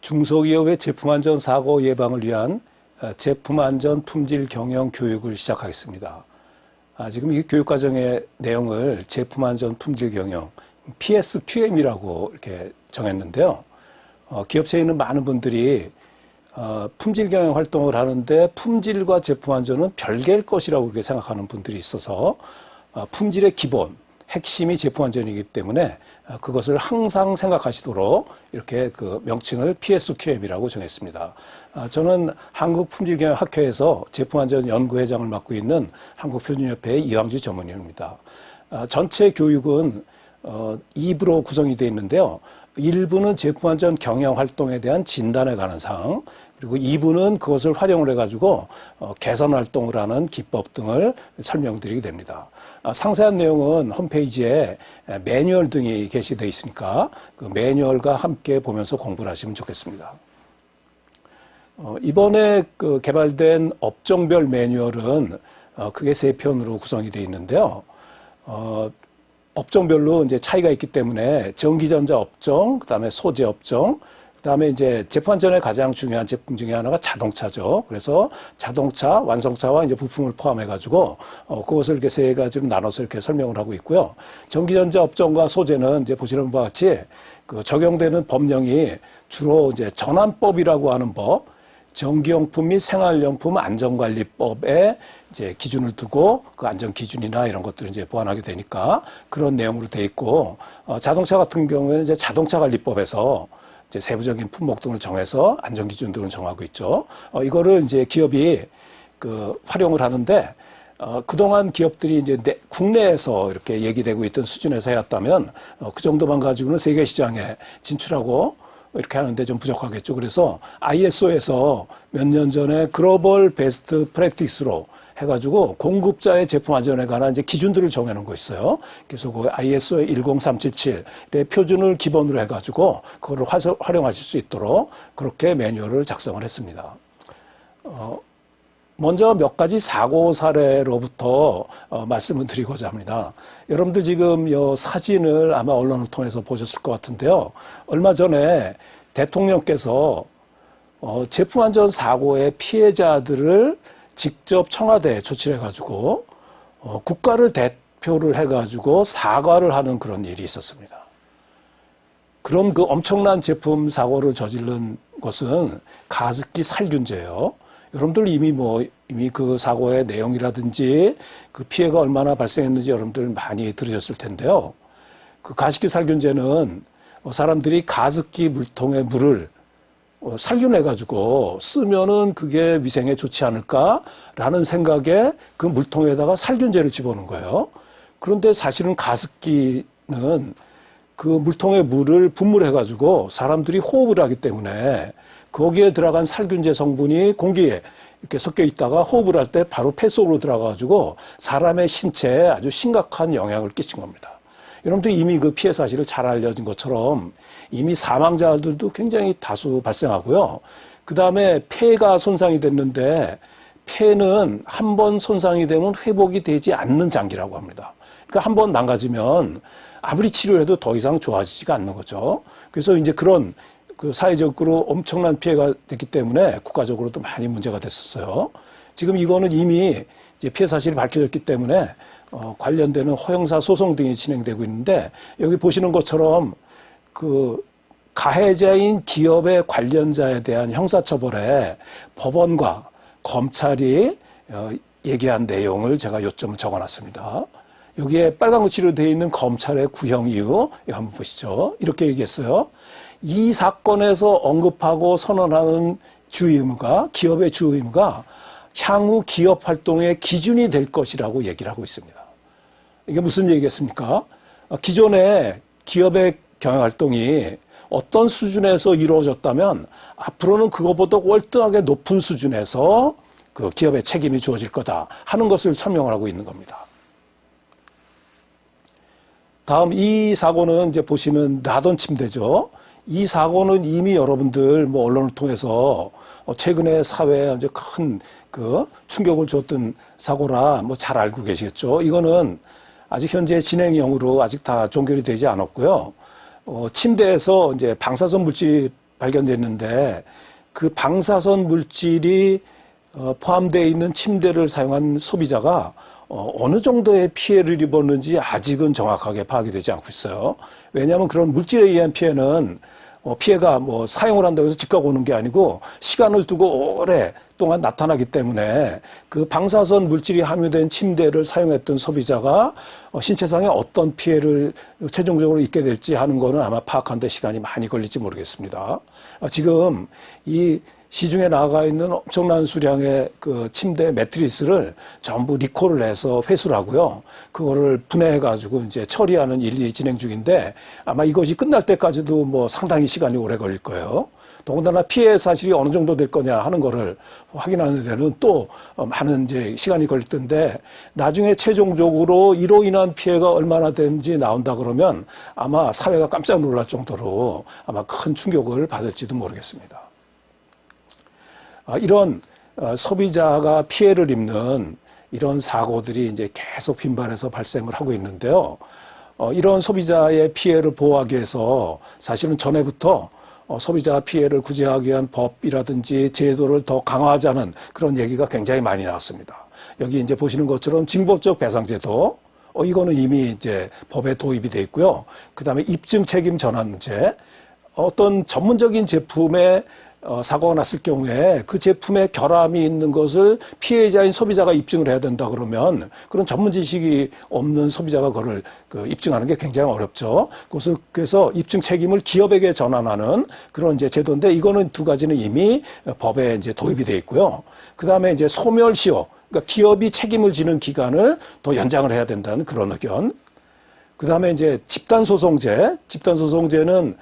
중소기업의 제품안전 사고 예방을 위한 제품안전 품질 경영 교육을 시작하겠습니다. 지금 이 교육과정의 내용을 제품안전 품질 경영, PSQM이라고 이렇게 정했는데요. 기업체에 있는 많은 분들이 품질 경영 활동을 하는데 품질과 제품 안전은 별개일 것이라고 그렇게 생각하는 분들이 있어서 품질의 기본, 핵심이 제품 안전이기 때문에 그것을 항상 생각하시도록 이렇게 그 명칭을 PSQM이라고 정했습니다. 저는 한국품질경영학회에서 제품안전연구회장을 맡고 있는 한국표준협회의 이황주 전문위원입니다. 전체 교육은 2부로 구성이 되어 있는데요. 1부는 제품안전 경영 활동에 대한 진단에 관한 사항, 그리고 2부는 그것을 활용을 해가지고 개선 활동을 하는 기법 등을 설명드리게 됩니다. 상세한 내용은 홈페이지에 매뉴얼 등이 게시되어 있으니까 그 매뉴얼과 함께 보면서 공부를 하시면 좋겠습니다. 이번에 그 개발된 업종별 매뉴얼은 크게 3편으로 구성이 되어 있는데요. 업종별로 이제 차이가 있기 때문에 전기전자 업종, 그다음에 소재 업종, 그다음에 이제 제품 안전에 가장 중요한 제품 중에 하나가 자동차죠. 그래서 자동차, 완성차와 이제 부품을 포함해가지고 그것을 이렇게 3가지로 나눠서 이렇게 설명을 하고 있고요. 전기전자 업종과 소재는 이제 보시는 바와 같이 그 적용되는 법령이 주로 이제 전환법이라고 하는 법, 전기용품 및 생활용품 안전관리법에 이제 기준을 두고 그 안전 기준이나 이런 것들을 이제 보완하게 되니까 그런 내용으로 돼 있고, 자동차 같은 경우에는 이제 자동차관리법에서 이제 세부적인 품목 등을 정해서 안전 기준 등을 정하고 있죠. 이거를 이제 기업이 그 활용을 하는데, 그동안 기업들이 이제 국내에서 이렇게 얘기되고 있던 수준에서 해왔다면 그 정도만 가지고는 세계 시장에 진출하고 이렇게 하는데 좀 부족하겠죠. 그래서 ISO에서 몇 년 전에 글로벌 베스트 프랙티스로 해가지고 공급자의 제품 안전에 관한 이제 기준들을 정해놓은 거 있어요. 그래서 그 ISO 10377의 표준을 기본으로 해가지고 그거를 활용하실 수 있도록 그렇게 매뉴얼을 작성을 했습니다. 먼저 몇 가지 사고 사례로부터 말씀을 드리고자 합니다. 여러분들 지금 이 사진을 아마 언론을 통해서 보셨을 것 같은데요. 얼마 전에 대통령께서 제품 안전 사고의 피해자들을 직접 청와대에 초치를 해가지고 국가를 대표를 해가지고 사과를 하는 그런 일이 있었습니다. 그런 그 엄청난 제품 사고를 저지른 것은 가습기 살균제예요. 여러분들 이미 그 사고의 내용이라든지 그 피해가 얼마나 발생했는지 여러분들 많이 들으셨을 텐데요. 그 가습기 살균제는 사람들이 가습기 물통에 물을 살균해가지고 쓰면은 그게 위생에 좋지 않을까라는 생각에 그 물통에다가 살균제를 집어넣은 거예요. 그런데 사실은 가습기는 그 물통에 물을 분무해가지고 사람들이 호흡을 하기 때문에 거기에 들어간 살균제 성분이 공기에 이렇게 섞여 있다가 호흡을 할 때 바로 폐 속으로 들어가가지고 사람의 신체에 아주 심각한 영향을 끼친 겁니다. 여러분들 이미 그 피해 사실을 잘 알려진 것처럼 이미 사망자들도 굉장히 다수 발생하고요. 그 다음에 폐가 손상이 됐는데 폐는 한 번 손상이 되면 회복이 되지 않는 장기라고 합니다. 그러니까 한 번 망가지면 아무리 치료해도 더 이상 좋아지지가 않는 거죠. 그래서 이제 그런 그 사회적으로 엄청난 피해가 됐기 때문에 국가적으로도 많이 문제가 됐었어요. 지금 이거는 이미 이제 피해 사실이 밝혀졌기 때문에 관련되는 허용사 소송 등이 진행되고 있는데, 여기 보시는 것처럼 그 가해자인 기업의 관련자에 대한 형사처벌에 법원과 검찰이 얘기한 내용을 제가 요점을 적어놨습니다. 여기에 빨간 글씨로 되어 있는 검찰의 구형 이유, 이거 한번 보시죠. 이렇게 얘기했어요. 이 사건에서 언급하고 선언하는 주의 의무가, 기업의 주의 의무가 향후 기업 활동의 기준이 될 것이라고 얘기를 하고 있습니다. 이게 무슨 얘기겠습니까? 기존에 기업의 경영 활동이 어떤 수준에서 이루어졌다면 앞으로는 그거보다 월등하게 높은 수준에서 그 기업의 책임이 주어질 거다 하는 것을 설명을 하고 있는 겁니다. 다음 이 사고는 이제 보시는 라돈 침대죠. 이 사고는 이미 여러분들 뭐 언론을 통해서 최근에 사회에 이제 큰 그 충격을 줬던 사고라 뭐 잘 알고 계시겠죠. 이거는 아직 현재 진행형으로 아직 다 종결이 되지 않았고요. 침대에서 이제 방사선 물질이 발견됐는데 그 방사선 물질이 포함되어 있는 침대를 사용한 소비자가 어느 정도의 피해를 입었는지 아직은 정확하게 파악이 되지 않고 있어요. 왜냐하면 그런 물질에 의한 피해는 피해가 뭐 사용을 한다고 해서 즉각 오는 게 아니고 시간을 두고 오랫동안 나타나기 때문에 그 방사선 물질이 함유된 침대를 사용했던 소비자가 신체상에 어떤 피해를 최종적으로 입게 될지 하는 거는 아마 파악하는 데 시간이 많이 걸릴지 모르겠습니다. 지금 이 시중에 나가 있는 엄청난 수량의 그 침대 매트리스를 전부 리콜을 해서 회수를 하고요. 그거를 분해해가지고 이제 처리하는 일이 진행 중인데 아마 이것이 끝날 때까지도 뭐 상당히 시간이 오래 걸릴 거예요. 더군다나 피해 사실이 어느 정도 될 거냐 하는 거를 확인하는 데는 또 많은 이제 시간이 걸릴 텐데 나중에 최종적으로 이로 인한 피해가 얼마나 되는지 나온다 그러면 아마 사회가 깜짝 놀랄 정도로 아마 큰 충격을 받을지도 모르겠습니다. 이런 소비자가 피해를 입는 이런 사고들이 이제 계속 빈발해서 발생을 하고 있는데요. 이런 소비자의 피해를 보호하기 위해서 사실은 전에부터 소비자 피해를 구제하기 위한 법이라든지 제도를 더 강화하자는 그런 얘기가 굉장히 많이 나왔습니다. 여기 이제 보시는 것처럼 징벌적 배상제도, 이거는 이미 이제 법에 도입이 돼 있고요. 그 다음에 입증 책임 전환 문제, 어떤 전문적인 제품에 사고가 났을 경우에 그 제품에 결함이 있는 것을 피해자인 소비자가 입증을 해야 된다 그러면 그런 전문 지식이 없는 소비자가 그걸 입증하는 게 굉장히 어렵죠. 그래서 입증 책임을 기업에게 전환하는 그런 이제 제도인데 이거는 두 가지는 이미 법에 이제 도입이 돼 있고요. 그 다음에 이제 소멸시효, 그러니까 기업이 책임을 지는 기간을 더 연장을 해야 된다는 그런 의견. 그 다음에 이제 집단소송제는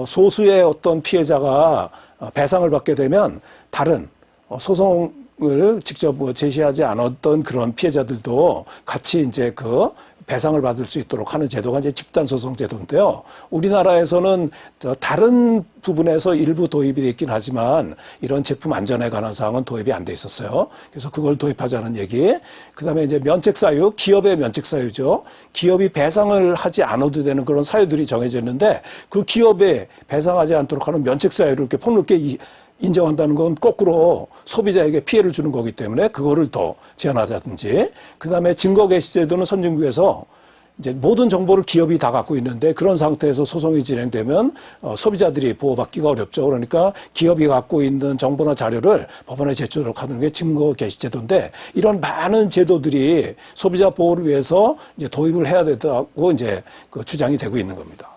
소수의 어떤 피해자가 배상을 받게 되면 다른 소송을 직접 제시하지 않았던 그런 피해자들도 같이 이제 그 배상을 받을 수 있도록 하는 제도가 이제 집단소송 제도인데요. 우리나라에서는 다른 부분에서 일부 도입이 되어 있긴 하지만 이런 제품 안전에 관한 사항은 도입이 안 돼 있었어요. 그래서 그걸 도입하자는 얘기. 그다음에 이제 면책사유, 기업의 면책사유죠. 기업이 배상을 하지 않아도 되는 그런 사유들이 정해져 있는데 그 기업에 배상하지 않도록 하는 면책사유를 이렇게 폭넓게 인정한다는 건 거꾸로 소비자에게 피해를 주는 거기 때문에 그거를 더 제한하자든지, 그 다음에 증거개시제도는 선진국에서 이제 모든 정보를 기업이 다 갖고 있는데 그런 상태에서 소송이 진행되면 소비자들이 보호받기가 어렵죠. 그러니까 기업이 갖고 있는 정보나 자료를 법원에 제출하도록 하는 게 증거개시제도인데 이런 많은 제도들이 소비자 보호를 위해서 이제 도입을 해야 된다고 이제 그 주장이 되고 있는 겁니다.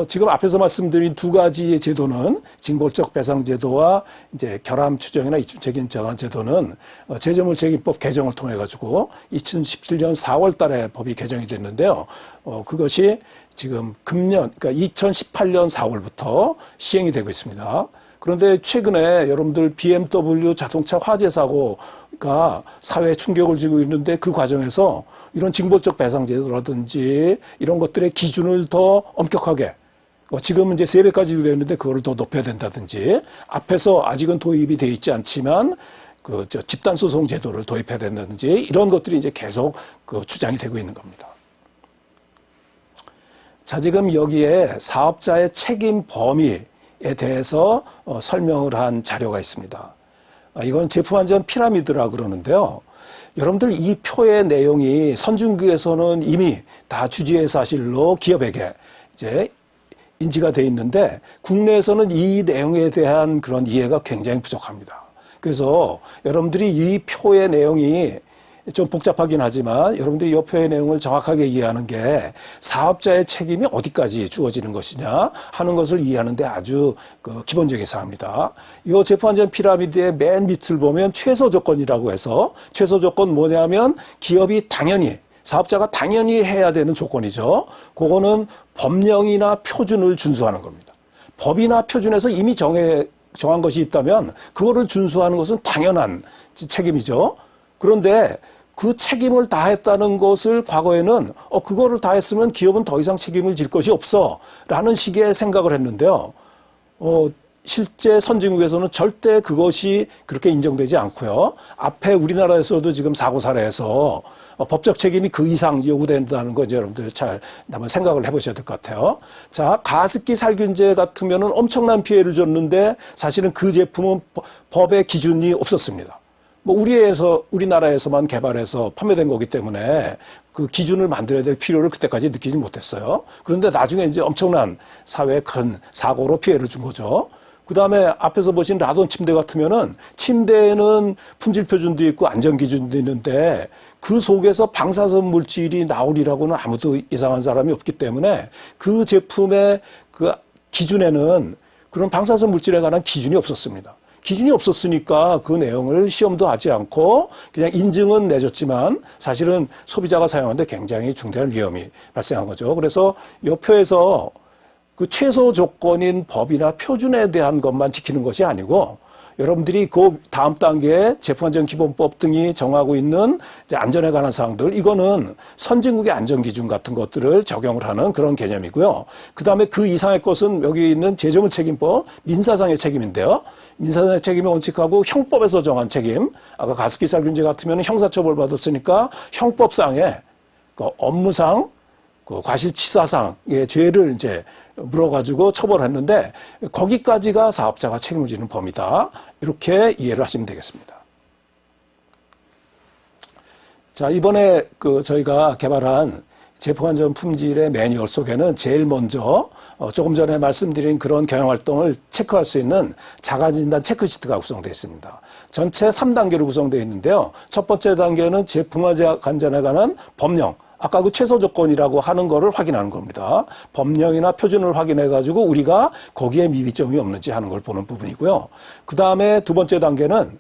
지금 앞에서 말씀드린 두 가지의 제도는 징벌적 배상제도와 이제 결함 추정이나 입증 책임 전환 제도는 재정물책임법 개정을 통해 가지고 2017년 4월 달에 법이 개정이 됐는데요. 그것이 지금 금년, 그러니까 2018년 4월부터 시행이 되고 있습니다. 그런데 최근에 여러분들 BMW 자동차 화재 사고가 사회에 충격을 주고 있는데 그 과정에서 이런 징벌적 배상제도라든지 이런 것들의 기준을 더 엄격하게, 지금은 이제 3배까지 되었는데 그거를 더 높여야 된다든지, 앞에서 아직은 도입이 돼 있지 않지만 집단소송 제도를 도입해야 된다든지 이런 것들이 이제 계속 주장이 되고 있는 겁니다. 자, 지금 여기에 사업자의 책임 범위에 대해서 설명을 한 자료가 있습니다. 이건 제품안전 피라미드라고 그러는데요. 여러분들 이 표의 내용이 선진국에서는 이미 다 주지의 사실로 기업에게 이제 인지가 돼 있는데 국내에서는 이 내용에 대한 그런 이해가 굉장히 부족합니다. 그래서 여러분들이 이 표의 내용이 좀 복잡하긴 하지만 여러분들이 이 표의 내용을 정확하게 이해하는 게 사업자의 책임이 어디까지 주어지는 것이냐 하는 것을 이해하는 데 아주 기본적인 사항입니다. 이 제품안전 피라미드의 맨 밑을 보면 최소 조건이라고 해서, 최소 조건 뭐냐면 기업이 당연히, 사업자가 당연히 해야 되는 조건이죠. 그거는 법령이나 표준을 준수하는 겁니다. 법이나 표준에서 이미 정한 것이 있다면 그거를 준수하는 것은 당연한 책임이죠. 그런데 그 책임을 다했다는 것을 과거에는 그거를 다했으면 기업은 더 이상 책임을 질 것이 없어 라는 식의 생각을 했는데요. 실제 선진국에서는 절대 그것이 그렇게 인정되지 않고요. 앞에 우리나라에서도 지금 사고 사례에서 법적 책임이 그 이상 요구된다는 거 여러분들 잘 한번 생각을 해보셔야 될 것 같아요. 자, 가습기 살균제 같으면은 엄청난 피해를 줬는데 사실은 그 제품은 법의 기준이 없었습니다. 뭐 우리나라에서만 개발해서 판매된 거기 때문에 그 기준을 만들어야 될 필요를 그때까지 느끼지 못했어요. 그런데 나중에 이제 엄청난 사회에 큰 사고로 피해를 준 거죠. 그 다음에 앞에서 보신 라돈 침대 같으면은 침대에는 품질 표준도 있고 안전 기준도 있는데 그 속에서 방사선 물질이 나오리라고는 아무도 예상한 사람이 없기 때문에 그 제품의 그 기준에는 그런 방사선 물질에 관한 기준이 없었습니다. 기준이 없었으니까 그 내용을 시험도 하지 않고 그냥 인증은 내줬지만 사실은 소비자가 사용하는데 굉장히 중대한 위험이 발생한 거죠. 그래서 이 표에서 그 최소 조건인 법이나 표준에 대한 것만 지키는 것이 아니고 여러분들이 그 다음 단계에 제품안전기본법 등이 정하고 있는 이제 안전에 관한 사항들, 이거는 선진국의 안전기준 같은 것들을 적용을 하는 그런 개념이고요. 그 다음에 그 이상의 것은 여기 있는 제조물 책임법, 민사상의 책임인데요. 민사상의 책임의 원칙하고 형법에서 정한 책임, 아까 가습기 살균제 같으면 형사처벌 받았으니까 형법상의 그 업무상 그 과실치사상의 죄를 이제 물어가지고 처벌했는데 거기까지가 사업자가 책임을 지는 범위다. 이렇게 이해를 하시면 되겠습니다. 자, 이번에 그 저희가 개발한 제품안전 품질의 매뉴얼 속에는 제일 먼저 조금 전에 말씀드린 그런 경영활동을 체크할 수 있는 자가진단 체크시트가 구성되어 있습니다. 전체 3단계로 구성되어 있는데요. 첫 번째 단계는 제품안전에 관한 법령, 아까 그 최소 조건이라고 하는 거를 확인하는 겁니다. 법령이나 표준을 확인해가지고 우리가 거기에 미비점이 없는지 하는 걸 보는 부분이고요. 그 다음에 두 번째 단계는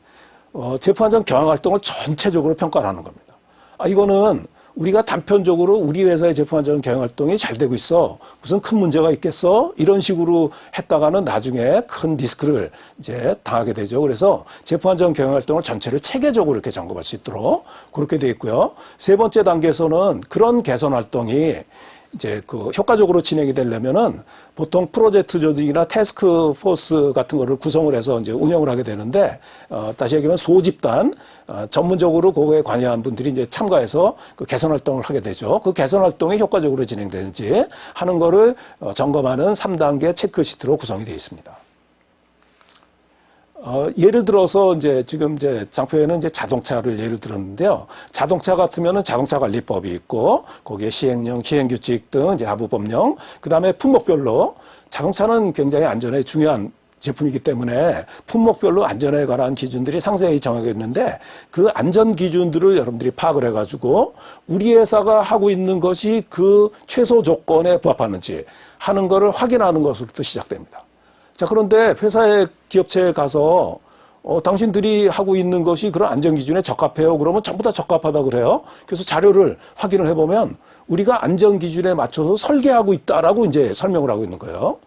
제품안전 경영활동을 전체적으로 평가를 하는 겁니다. 이거는 우리가 단편적으로 우리 회사의 제품안전 경영활동이 잘 되고 있어. 무슨 큰 문제가 있겠어? 이런 식으로 했다가는 나중에 큰 리스크를 이제 당하게 되죠. 그래서 제품안전 경영활동을 전체를 체계적으로 이렇게 점검할 수 있도록 그렇게 돼 있고요. 세 번째 단계에서는 그런 개선 활동이 이제 그 효과적으로 진행이 되려면은 보통 프로젝트 조직이나 태스크 포스 같은 거를 구성을 해서 이제 운영을 하게 되는데, 다시 얘기하면 소집단, 전문적으로 그거에 관여한 분들이 이제 참가해서 그 개선 활동을 하게 되죠. 그 개선 활동이 효과적으로 진행되는지 하는 거를 점검하는 3단계 체크시트로 구성이 되어 있습니다. 예를 들어서 이제 지금 이제 장표에는 이제 자동차를 예를 들었는데요. 자동차 같으면은 자동차 관리법이 있고 거기에 시행령, 시행규칙 등 이제 하부 법령, 그 다음에 품목별로 자동차는 굉장히 안전에 중요한 제품이기 때문에 품목별로 안전에 관한 기준들이 상세히 정해져 있는데 그 안전 기준들을 여러분들이 파악을 해가지고 우리 회사가 하고 있는 것이 그 최소 조건에 부합하는지 하는 거를 확인하는 것으로부터 시작됩니다. 자, 그런데 회사의 기업체에 가서 당신들이 하고 있는 것이 그런 안전기준에 적합해요. 그러면 전부 다 적합하다 그래요. 그래서 자료를 확인을 해보면 우리가 안전기준에 맞춰서 설계하고 있다라고 이제 설명을 하고 있는 거예요.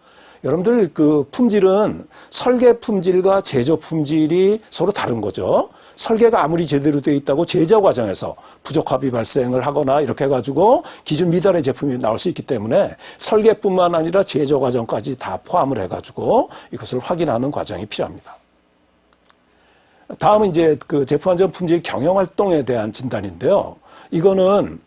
여러분들 그 품질은 설계 품질과 제조 품질이 서로 다른 거죠. 설계가 아무리 제대로 되어 있다고 제조 과정에서 부적합이 발생을 하거나 이렇게 해가지고 기준 미달의 제품이 나올 수 있기 때문에 설계뿐만 아니라 제조 과정까지 다 포함을 해가지고 이것을 확인하는 과정이 필요합니다. 다음은 이제 그 제품안전 품질 경영 활동에 대한 진단인데요. 이거는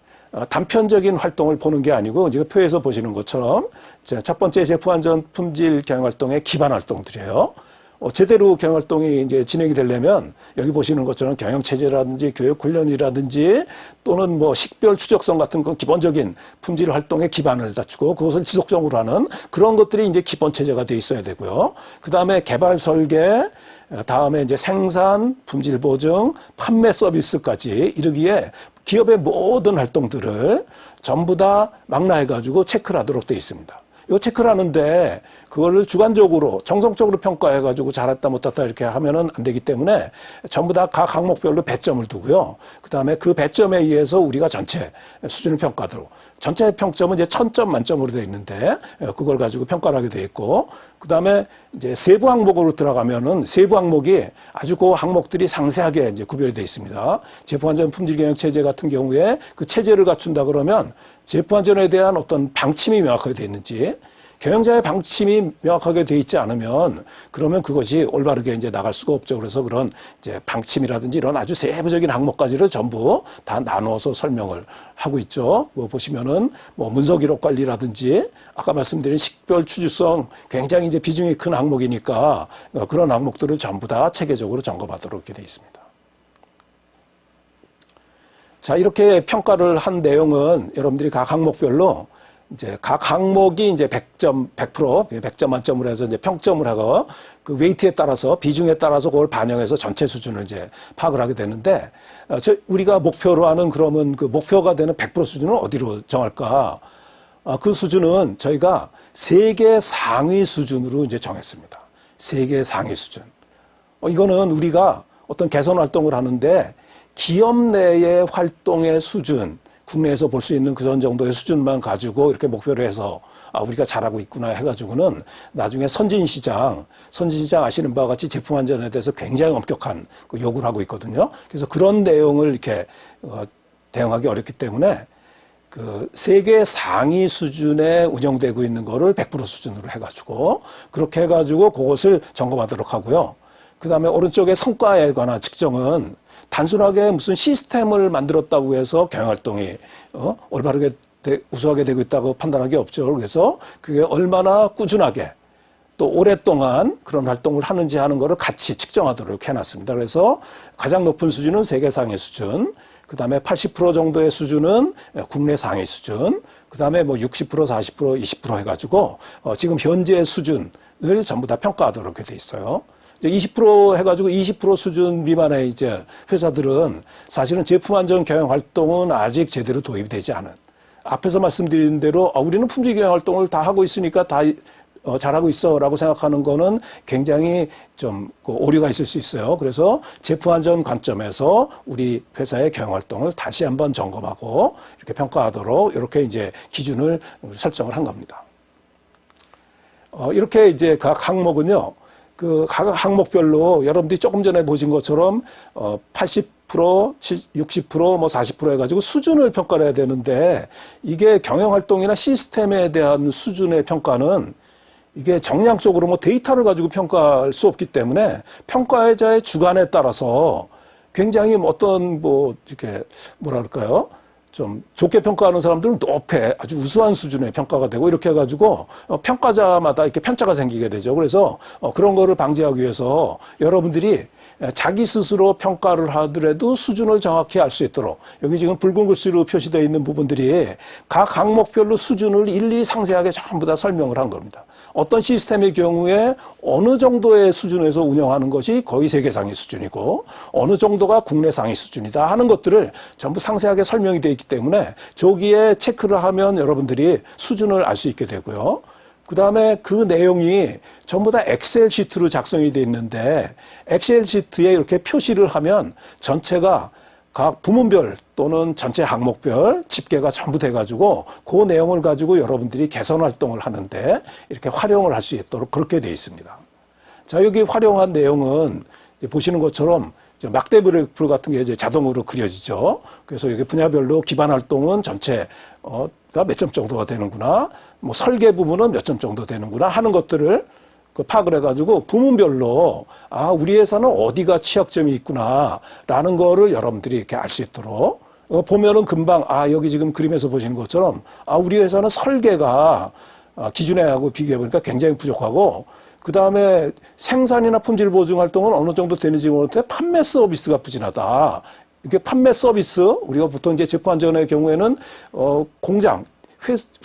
단편적인 활동을 보는 게 아니고 지금 표에서 보시는 것처럼 첫 번째 제품안전 품질 경영 활동의 기반 활동들이에요. 제대로 경영 활동이 이제 진행이 되려면 여기 보시는 것처럼 경영 체제라든지 교육 훈련이라든지 또는 뭐 식별 추적성 같은 건 기본적인 품질 활동의 기반을 갖추고 그것을 지속적으로 하는 그런 것들이 이제 기본 체제가 돼 있어야 되고요. 그 다음에 개발 설계, 다음에 이제 생산, 품질 보증, 판매 서비스까지 이르기에 기업의 모든 활동들을 전부 다 망라해가지고 체크를 하도록 돼 있습니다. 이 체크를 하는데 그거를 주관적으로 정성적으로 평가해가지고 잘했다 못했다 이렇게 하면은 안 되기 때문에 전부 다 각 항목별로 배점을 두고요. 그 다음에 그 배점에 의해서 우리가 전체 수준을 평가하도록 전체 평점은 이제 1000점 만점으로 되어 있는데 그걸 가지고 평가를 하게 되어 있고 그 다음에 이제 세부 항목으로 들어가면은 세부 항목이 아주 그 항목들이 상세하게 이제 구별이 되어 있습니다. 제품안전 품질 경영 체제 같은 경우에 그 체제를 갖춘다 그러면 제품안전에 대한 어떤 방침이 명확하게 되어 있는지 경영자의 방침이 명확하게 돼 있지 않으면 그러면 그것이 올바르게 이제 나갈 수가 없죠. 그래서 그런 이제 방침이라든지 이런 아주 세부적인 항목까지를 전부 다 나누어서 설명을 하고 있죠. 뭐 보시면은 뭐 문서 기록 관리라든지 아까 말씀드린 식별 추주성 굉장히 이제 비중이 큰 항목이니까 그런 항목들을 전부 다 체계적으로 점검하도록 이렇게 돼 있습니다. 자, 이렇게 평가를 한 내용은 여러분들이 각 항목별로 이제 각 항목이 이제 100점 만점으로 해서 이제 평점을 하고 그 웨이트에 따라서 비중에 따라서 그걸 반영해서 전체 수준을 이제 파악을 하게 되는데 우리가 목표로 하는 그러면 그 목표가 되는 100% 수준을 어디로 정할까? 그 수준은 저희가 세계 상위 수준으로 이제 정했습니다. 세계 상위 수준. 이거는 우리가 어떤 개선 활동을 하는데 기업 내의 활동의 수준, 국내에서 볼 수 있는 그런 정도의 수준만 가지고 이렇게 목표로 해서 우리가 잘하고 있구나 해가지고는 나중에 선진시장 아시는 바와 같이 제품 안전에 대해서 굉장히 엄격한 요구를 하고 있거든요. 그래서 그런 내용을 이렇게 대응하기 어렵기 때문에 그 세계 상위 수준에 운영되고 있는 거를 100% 수준으로 해가지고 그렇게 해가지고 그것을 점검하도록 하고요. 그 다음에 오른쪽에 성과에 관한 측정은 단순하게 무슨 시스템을 만들었다고 해서 경영활동이 올바르게 우수하게 되고 있다고 판단하기 없죠. 그래서 그게 얼마나 꾸준하게 또 오랫동안 그런 활동을 하는지 하는 거를 같이 측정하도록 해놨습니다. 그래서 가장 높은 수준은 세계 상위 수준, 그 다음에 80% 정도의 수준은 국내 상위 수준, 그 다음에 뭐 60%, 40%, 20% 해가지고 지금 현재 수준을 전부 다 평가하도록 이렇게 돼 있어요. 20% 해가지고 20% 수준 미만의 이제 회사들은 사실은 제품 안전 경영 활동은 아직 제대로 도입이 되지 않은. 앞에서 말씀드린 대로 우리는 품질 경영 활동을 다 하고 있으니까 다 잘하고 있어라고 생각하는 거는 굉장히 좀 오류가 있을 수 있어요. 그래서 제품 안전 관점에서 우리 회사의 경영 활동을 다시 한번 점검하고 이렇게 평가하도록 이렇게 이제 기준을 설정을 한 겁니다. 이렇게 이제 각 항목은요. 그 각 항목별로 여러분들이 조금 전에 보신 것처럼 80%, 60%, 뭐 40% 해가지고 수준을 평가를 해야 되는데 이게 경영활동이나 시스템에 대한 수준의 평가는 이게 정량적으로 뭐 데이터를 가지고 평가할 수 없기 때문에 평가자의 주관에 따라서 굉장히 어떤 뭐 이렇게 뭐랄까요? 좀 좋게 평가하는 사람들은 높게 아주 우수한 수준의 평가가 되고 이렇게 해가지고 평가자마다 이렇게 편차가 생기게 되죠. 그래서 그런 거를 방지하기 위해서 여러분들이 자기 스스로 평가를 하더라도 수준을 정확히 알 수 있도록 여기 지금 붉은 글씨로 표시되어 있는 부분들이 각 항목별로 수준을 일일이 상세하게 전부 다 설명을 한 겁니다. 어떤 시스템의 경우에 어느 정도의 수준에서 운영하는 것이 거의 세계 상위 수준이고 어느 정도가 국내 상위 수준이다 하는 것들을 전부 상세하게 설명이 되어 있기 때문에 저기에 체크를 하면 여러분들이 수준을 알 수 있게 되고요. 그 다음에 그 내용이 전부 다 엑셀 시트로 작성이 되어 있는데 엑셀 시트에 이렇게 표시를 하면 전체가 각 부문별 또는 전체 항목별 집계가 전부 돼가지고 그 내용을 가지고 여러분들이 개선 활동을 하는데 이렇게 활용을 할 수 있도록 그렇게 되어 있습니다. 자, 여기 활용한 내용은 보시는 것처럼 막대 그래프 같은 게 이제 자동으로 그려지죠. 그래서 여기 분야별로 기반 활동은 전체가 몇 점 정도가 되는구나, 뭐 설계 부분은 몇 점 정도 되는구나 하는 것들을 파악을 해가지고 부문별로 우리 회사는 어디가 취약점이 있구나라는 거를 여러분들이 이렇게 알 수 있도록 보면은 금방 여기 지금 그림에서 보시는 것처럼 우리 회사는 설계가 기존에하고 비교해 보니까 굉장히 부족하고 그 다음에 생산이나 품질 보증 활동은 어느 정도 되는지 모르는데 판매 서비스가 부진하다. 이게 판매 서비스 우리가 보통 이제 제품 안전의 경우에는 공장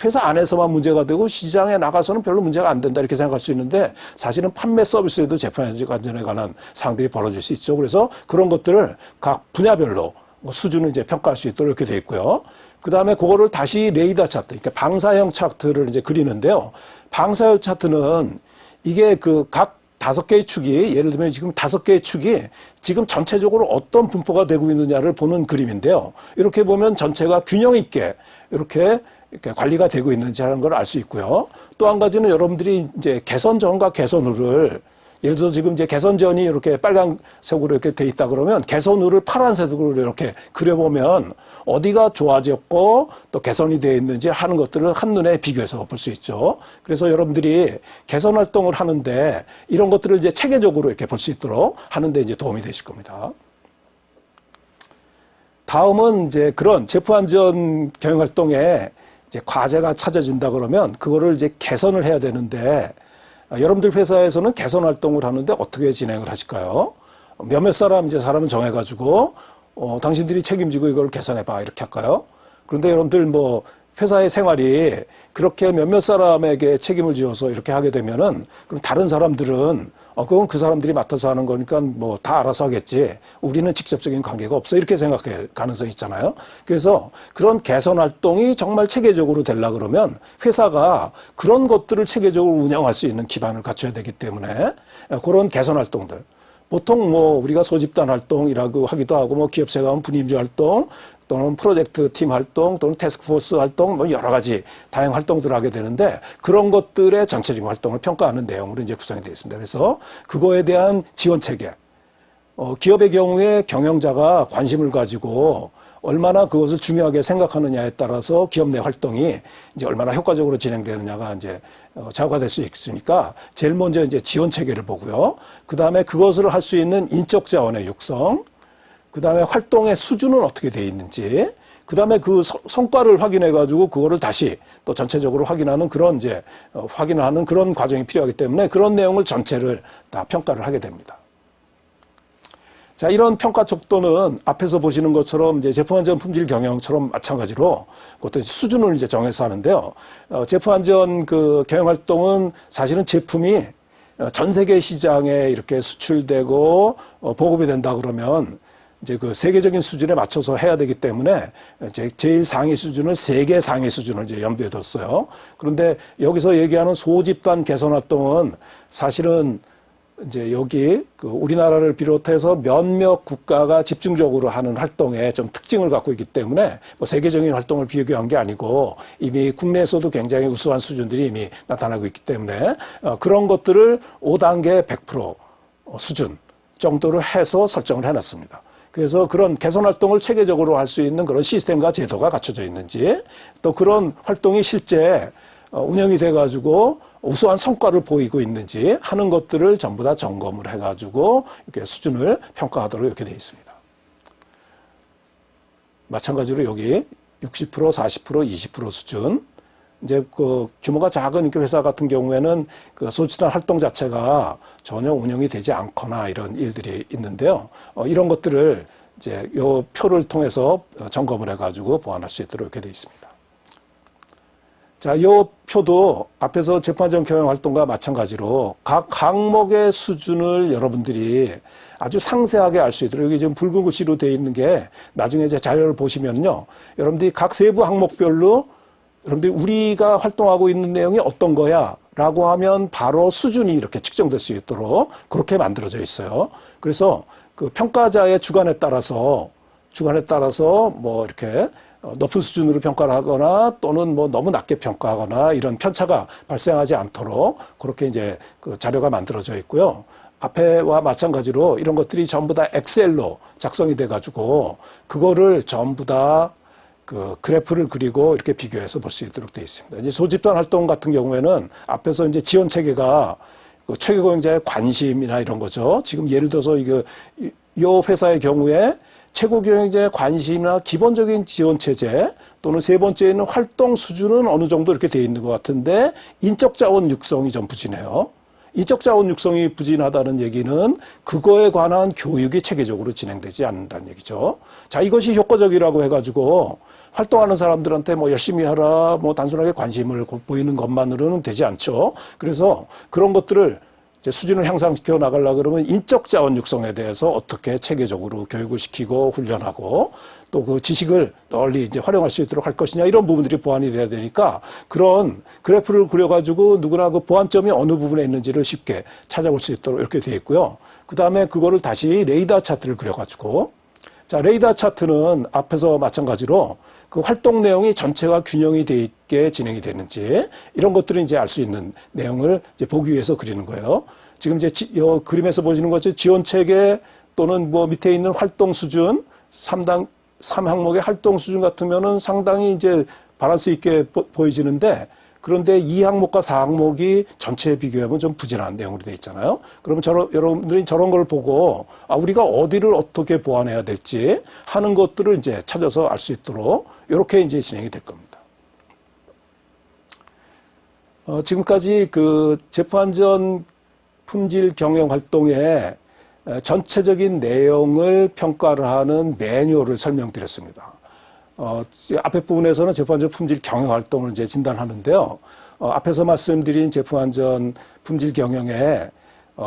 회사 안에서만 문제가 되고 시장에 나가서는 별로 문제가 안 된다 이렇게 생각할 수 있는데 사실은 판매 서비스에도 제품 안전에 관한 사항들이 벌어질 수 있죠. 그래서 그런 것들을 각 분야별로 수준을 이제 평가할 수 있도록 이렇게 돼 있고요. 그 다음에 그거를 다시 레이더 차트, 그러니까 방사형 차트를 이제 그리는데요. 방사형 차트는 이게 그 각 5개의 축이 예를 들면 지금 5개의 축이 지금 전체적으로 어떤 분포가 되고 있느냐를 보는 그림인데요. 이렇게 보면 전체가 균형 있게 이렇게 관리가 되고 있는지 하는 걸 알 수 있고요. 또 한 가지는 여러분들이 이제 개선 전과 개선 후를 예를 들어서 지금 이제 개선전이 이렇게 빨간색으로 이렇게 돼 있다 그러면 개선후를 파란색으로 이렇게 그려보면 어디가 좋아졌고 또 개선이 되어 있는지 하는 것들을 한눈에 비교해서 볼 수 있죠. 그래서 여러분들이 개선 활동을 하는데 이런 것들을 이제 체계적으로 이렇게 볼 수 있도록 하는데 이제 도움이 되실 겁니다. 다음은 이제 그런 제품 안전 경영 활동에 이제 과제가 찾아진다 그러면 그거를 이제 개선을 해야 되는데 여러분들 회사에서는 개선 활동을 하는데 어떻게 진행을 하실까요? 몇몇 사람은 정해가지고 당신들이 책임지고 이걸 개선해봐 이렇게 할까요? 그런데 여러분들 뭐 회사의 생활이 그렇게 몇몇 사람에게 책임을 지어서 이렇게 하게 되면은 그럼 다른 사람들은 그건 그 사람들이 맡아서 하는 거니까 뭐 다 알아서 하겠지. 우리는 직접적인 관계가 없어. 이렇게 생각할 가능성이 있잖아요. 그래서 그런 개선 활동이 정말 체계적으로 되려 그러면 회사가 그런 것들을 체계적으로 운영할 수 있는 기반을 갖춰야 되기 때문에 그런 개선 활동들. 보통 뭐 우리가 소집단 활동이라고 하기도 하고 뭐 기업체가 하면 분임제 활동 또는 프로젝트 팀 활동 또는 태스크포스 활동 뭐 여러 가지 다양한 활동들을 하게 되는데 그런 것들의 전체적인 활동을 평가하는 내용으로 이제 구성이 되어 있습니다. 그래서 그거에 대한 지원 체계, 기업의 경우에 경영자가 관심을 가지고 얼마나 그것을 중요하게 생각하느냐에 따라서 기업 내 활동이 이제 얼마나 효과적으로 진행되느냐가 이제 좌우가 될 수 있으니까 제일 먼저 이제 지원 체계를 보고요. 그 다음에 그것을 할 수 있는 인적 자원의 육성, 그 다음에 활동의 수준은 어떻게 돼 있는지, 그 다음에 그 성과를 확인해 가지고 그거를 다시 또 전체적으로 확인하는 그런 이제 확인하는 그런 과정이 필요하기 때문에 그런 내용을 전체를 다 평가를 하게 됩니다. 자, 이런 평가 척도는 앞에서 보시는 것처럼 이제 제품 안전 품질 경영처럼 마찬가지로 그것도 수준을 이제 정해서 하는데요. 제품 안전 그 경영 활동은 사실은 제품이 전 세계 시장에 이렇게 수출되고 보급이 된다 그러면 이제 그 세계적인 수준에 맞춰서 해야 되기 때문에 이제 제일 상위 수준을 세계 상위 수준을 이제 염두에 뒀어요. 그런데 여기서 얘기하는 소집단 개선 활동은 사실은 이제 여기 그 우리나라를 비롯해서 몇몇 국가가 집중적으로 하는 활동에 좀 특징을 갖고 있기 때문에 뭐 세계적인 활동을 비교한 게 아니고 이미 국내에서도 굉장히 우수한 수준들이 이미 나타나고 있기 때문에 그런 것들을 5단계 100% 수준 정도로 해서 설정을 해놨습니다. 그래서 그런 개선 활동을 체계적으로 할 수 있는 그런 시스템과 제도가 갖춰져 있는지 또 그런 활동이 실제 운영이 돼가지고 우수한 성과를 보이고 있는지 하는 것들을 전부 다 점검을 해가지고 이렇게 수준을 평가하도록 이렇게 되어 있습니다. 마찬가지로 여기 60%, 40%, 20% 수준. 이제 그 규모가 작은 회사 같은 경우에는 그 소집단 활동 자체가 전혀 운영이 되지 않거나 이런 일들이 있는데요. 이런 것들을 이제 요 표를 통해서 점검을 해가지고 보완할 수 있도록 이렇게 되어 있습니다. 자, 요 표도 앞에서 제품안전 경영 활동과 마찬가지로 각 항목의 수준을 여러분들이 아주 상세하게 알 수 있도록 여기 지금 붉은 글씨로 되어 있는 게 나중에 제 자료를 보시면요. 여러분들이 각 세부 항목별로 여러분들이 우리가 활동하고 있는 내용이 어떤 거야? 라고 하면 바로 수준이 이렇게 측정될 수 있도록 그렇게 만들어져 있어요. 그래서 그 평가자의 주관에 따라서 뭐 이렇게 높은 수준으로 평가를 하거나 또는 뭐 너무 낮게 평가하거나 이런 편차가 발생하지 않도록 그렇게 이제 그 자료가 만들어져 있고요. 앞에와 마찬가지로 이런 것들이 전부 다 엑셀로 작성이 돼 가지고 그거를 전부 다 그 그래프를 그리고 이렇게 비교해서 볼 수 있도록 되어 있습니다. 이제 소집단 활동 같은 경우에는 앞에서 이제 지원 체계가 그 최고경영자의 관심이나 이런 거죠. 지금 예를 들어서 이 회사의 경우에 최고경영자의 관심이나 기본적인 지원 체제 또는 세 번째는 활동 수준은 어느 정도 이렇게 되어 있는 것 같은데 인적 자원 육성이 좀 부진해요. 인적 자원 육성이 부진하다는 얘기는 그거에 관한 교육이 체계적으로 진행되지 않는다는 얘기죠. 자, 이것이 효과적이라고 해가지고 활동하는 사람들한테 뭐 열심히 하라, 뭐 단순하게 관심을 보이는 것만으로는 되지 않죠. 그래서 그런 것들을 이제 수준을 향상시켜 나가려고 그러면 인적 자원 육성에 대해서 어떻게 체계적으로 교육을 시키고 훈련하고 또 그 지식을 널리 이제 활용할 수 있도록 할 것이냐 이런 부분들이 보완이 돼야 되니까 그런 그래프를 그려가지고 누구나 그 보완점이 어느 부분에 있는지를 쉽게 찾아볼 수 있도록 이렇게 되어 있고요. 그 다음에 그거를 다시 레이더 차트를 그려가지고 자, 레이더 차트는 앞에서 마찬가지로 그 활동 내용이 전체가 균형이 돼 있게 진행이 되는지 이런 것들을 이제 알 수 있는 내용을 이제 보기 위해서 그리는 거예요. 지금 이제 그림에서 보시는 것처럼 지원 체계 또는 뭐 밑에 있는 활동 수준, 3항목의 활동 수준 같으면은 상당히 이제 밸런스 있게 보여지는데, 그런데 2항목과 4항목이 전체에 비교하면 좀 부진한 내용으로 되어 있잖아요. 그러면 여러분들이 저런 걸 보고, 우리가 어디를 어떻게 보완해야 될지 하는 것들을 이제 찾아서 알 수 있도록 이렇게 이제 진행이 될 겁니다. 지금까지 그 제품안전 품질 경영 활동의 전체적인 내용을 평가를 하는 매뉴얼을 설명드렸습니다. 앞에 부분에서는 제품안전 품질 경영 활동을 이제 진단하는데요. 앞에서 말씀드린 제품안전 품질 경영에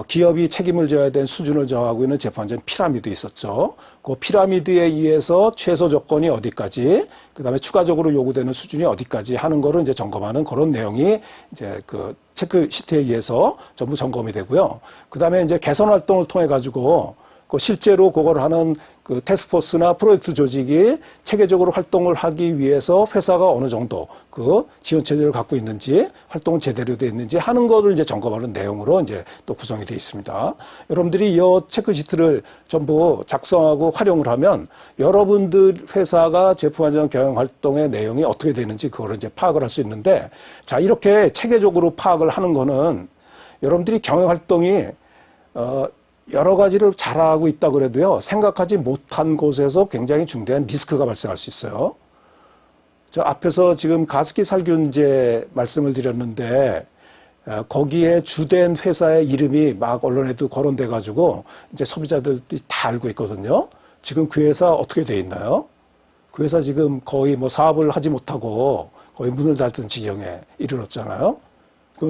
기업이 책임을 져야 되는 수준을 정하고 있는 제품안전 피라미드 있었죠. 그 피라미드에 의해서 최소 조건이 어디까지, 그 다음에 추가적으로 요구되는 수준이 어디까지 하는 거를 이제 점검하는 그런 내용이 이제 그 체크 시트에 의해서 전부 점검이 되고요. 그 다음에 이제 개선 활동을 통해 가지고 실제로 그걸 하는 그 태스크포스나 프로젝트 조직이 체계적으로 활동을 하기 위해서 회사가 어느 정도 그 지원 체제를 갖고 있는지, 활동은 제대로 되어 있는지 하는 거를 이제 점검하는 내용으로 이제 또 구성이 되어 있습니다. 여러분들이 이 체크 시트를 전부 작성하고 활용을 하면 여러분들 회사가 제품 안전 경영 활동의 내용이 어떻게 되는지 그거를 이제 파악을 할 수 있는데, 자, 이렇게 체계적으로 파악을 하는 거는 여러분들이 경영 활동이 여러 가지를 잘하고 있다 그래도요, 생각하지 못한 곳에서 굉장히 중대한 리스크가 발생할 수 있어요. 저 앞에서 지금 가습기 살균제 말씀을 드렸는데, 거기에 주된 회사의 이름이 막 언론에도 거론돼 가지고 이제 소비자들이 다 알고 있거든요. 지금 그 회사 어떻게 돼 있나요? 그 회사 지금 거의 뭐 사업을 하지 못하고 거의 문을 닫던 지경에 이르렀잖아요.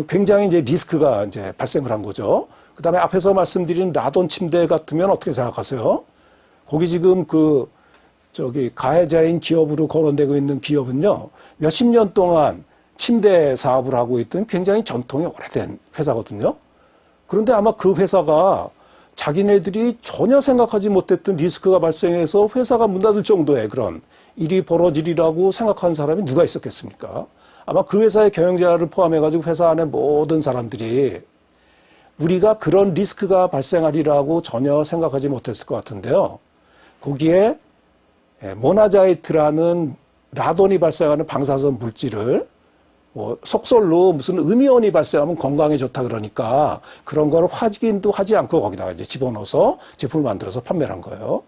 굉장히 이제 리스크가 이제 발생을 한 거죠. 그 다음에 앞에서 말씀드린 라돈 침대 같으면 어떻게 생각하세요? 거기 지금 가해자인 기업으로 거론되고 있는 기업은요, 몇십 년 동안 침대 사업을 하고 있던 굉장히 전통이 오래된 회사거든요. 그런데 아마 그 회사가 자기네들이 전혀 생각하지 못했던 리스크가 발생해서 회사가 문 닫을 정도의 그런 일이 벌어지리라고 생각하는 사람이 누가 있었겠습니까? 아마 그 회사의 경영자를 포함해가지고 회사 안에 모든 사람들이 우리가 그런 리스크가 발생하리라고 전혀 생각하지 못했을 것 같은데요. 거기에 모나자이트라는 라돈이 발생하는 방사선 물질을 속설로 무슨 음이온이 발생하면 건강에 좋다 그러니까 그런 걸 확인도 하지 않고 거기다가 이제 집어넣어서 제품을 만들어서 판매를 한 거예요.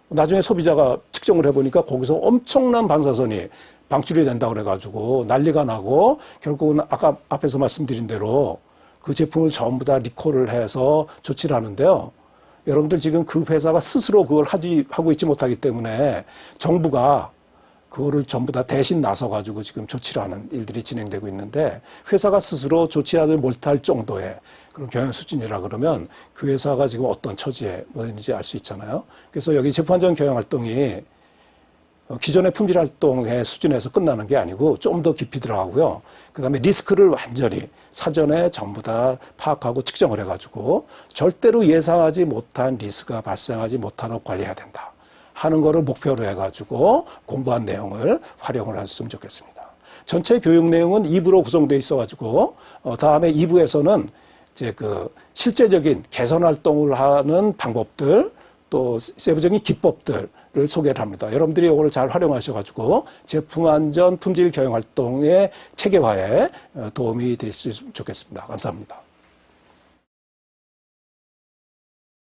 나중에 소비자가 측정을 해보니까 거기서 엄청난 방사선이 방출이 된다고 그래가지고 난리가 나고 결국은 아까 앞에서 말씀드린 대로 그 제품을 전부 다 리콜을 해서 조치를 하는데요. 여러분들 지금 그 회사가 스스로 그걸 하고 있지 못하기 때문에 정부가 그거를 전부 다 대신 나서가지고 지금 조치를 하는 일들이 진행되고 있는데, 회사가 스스로 조치하지 못할 정도의 그런 경영 수준이라 그러면 그 회사가 지금 어떤 처지에 있는지 알 수 있잖아요. 그래서 여기 제품 안전 경영 활동이 기존의 품질 활동의 수준에서 끝나는 게 아니고 좀 더 깊이 들어가고요. 그 다음에 리스크를 완전히 사전에 전부 다 파악하고 측정을 해가지고 절대로 예상하지 못한 리스크가 발생하지 못하도록 관리해야 된다 하는 거를 목표로 해가지고 공부한 내용을 활용을 하셨으면 좋겠습니다. 전체 교육 내용은 2부로 구성되어 있어가지고 다음에 2부에서는 이제 그 실제적인 개선 활동을 하는 방법들, 또 세부적인 기법들을 소개를 합니다. 여러분들이 이걸 잘 활용하셔가지고 제품 안전 품질 경영 활동의 체계화에 도움이 됐으면 좋겠습니다. 감사합니다.